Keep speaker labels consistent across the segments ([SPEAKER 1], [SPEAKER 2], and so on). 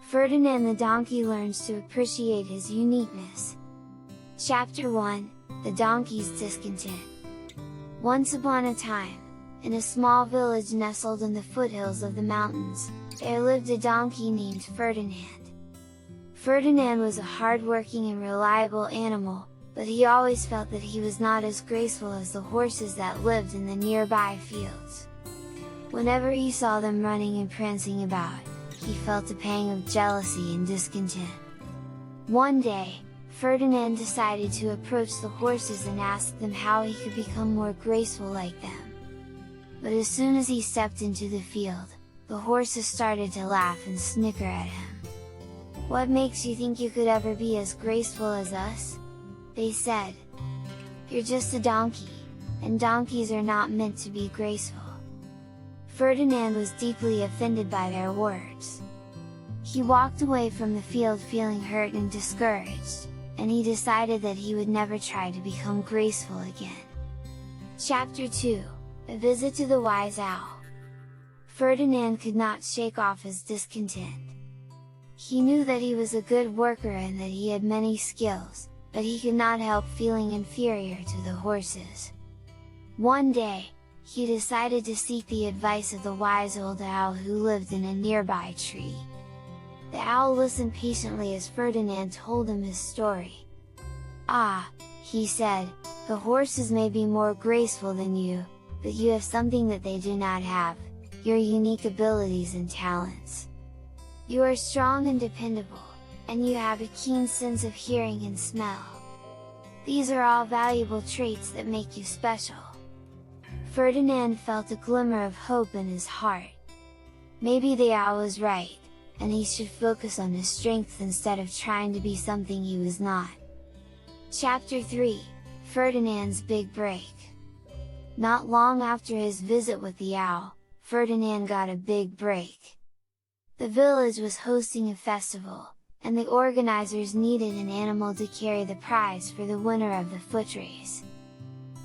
[SPEAKER 1] Ferdinand the donkey learns to appreciate his uniqueness. Chapter 1, The Donkey's Discontent. Once upon a time, in a small village nestled in the foothills of the mountains, there lived a donkey named Ferdinand. Ferdinand was a hard-working and reliable animal, but he always felt that he was not as graceful as the horses that lived in the nearby fields. Whenever he saw them running and prancing about, he felt a pang of jealousy and discontent. One day, Ferdinand decided to approach the horses and ask them how he could become more graceful like them. But as soon as he stepped into the field, the horses started to laugh and snicker at him. "What makes you think you could ever be as graceful as us?" they said. "You're just a donkey, and donkeys are not meant to be graceful." Ferdinand was deeply offended by their words. He walked away from the field feeling hurt and discouraged, and he decided that he would never try to become graceful again. Chapter 2, A Visit to the Wise Owl. Ferdinand could not shake off his discontent. He knew that he was a good worker and that he had many skills, but he could not help feeling inferior to the horses. One day, he decided to seek the advice of the wise old owl who lived in a nearby tree. The owl listened patiently as Ferdinand told him his story. "Ah," he said, "the horses may be more graceful than you, but you have something that they do not have, your unique abilities and talents. You are strong and dependable, and you have a keen sense of hearing and smell. These are all valuable traits that make you special." Ferdinand felt a glimmer of hope in his heart. Maybe the owl was right, and he should focus on his strengths instead of trying to be something he was not. Chapter 3, Ferdinand's Big Break. Not long after his visit with the owl, Ferdinand got a big break. The village was hosting a festival, and the organizers needed an animal to carry the prize for the winner of the foot race.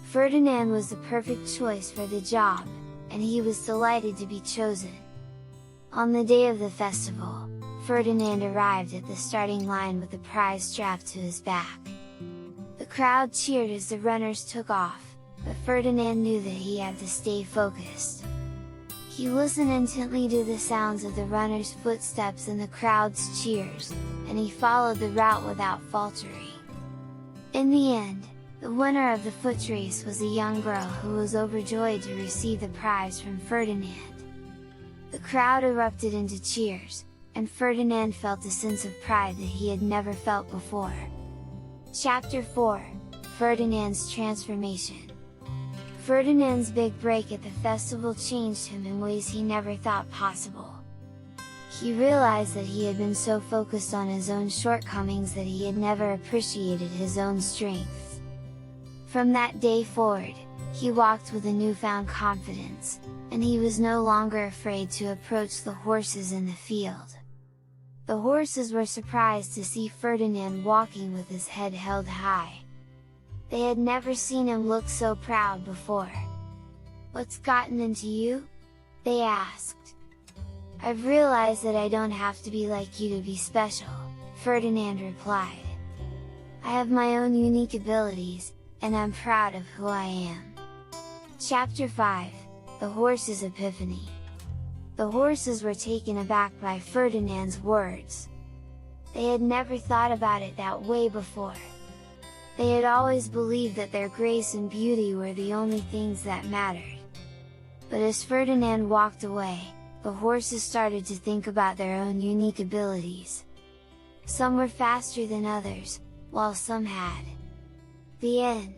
[SPEAKER 1] Ferdinand was the perfect choice for the job, and he was delighted to be chosen. On the day of the festival, Ferdinand arrived at the starting line with the prize strapped to his back. The crowd cheered as the runners took off, but Ferdinand knew that he had to stay focused. He listened intently to the sounds of the runners' footsteps and the crowd's cheers, and he followed the route without faltering. In the end, the winner of the foot race was a young girl who was overjoyed to receive the prize from Ferdinand. The crowd erupted into cheers, and Ferdinand felt a sense of pride that he had never felt before. Chapter 4, Ferdinand's Transformation. Ferdinand's big break at the festival changed him in ways he never thought possible. He realized that he had been so focused on his own shortcomings that he had never appreciated his own strengths. From that day forward, he walked with a newfound confidence, and he was no longer afraid to approach the horses in the field. The horses were surprised to see Ferdinand walking with his head held high. They had never seen him look so proud before. "What's gotten into you?" they asked. "I've realized that I don't have to be like you to be special," Ferdinand replied. "I have my own unique abilities, and I'm proud of who I am." Chapter 5, The Horses Epiphany. The horses were taken aback by Ferdinand's words. They had never thought about it that way before. They had always believed that their grace and beauty were the only things that mattered. But as Ferdinand walked away, the horses started to think about their own unique abilities. Some were faster than others, while some had. The end.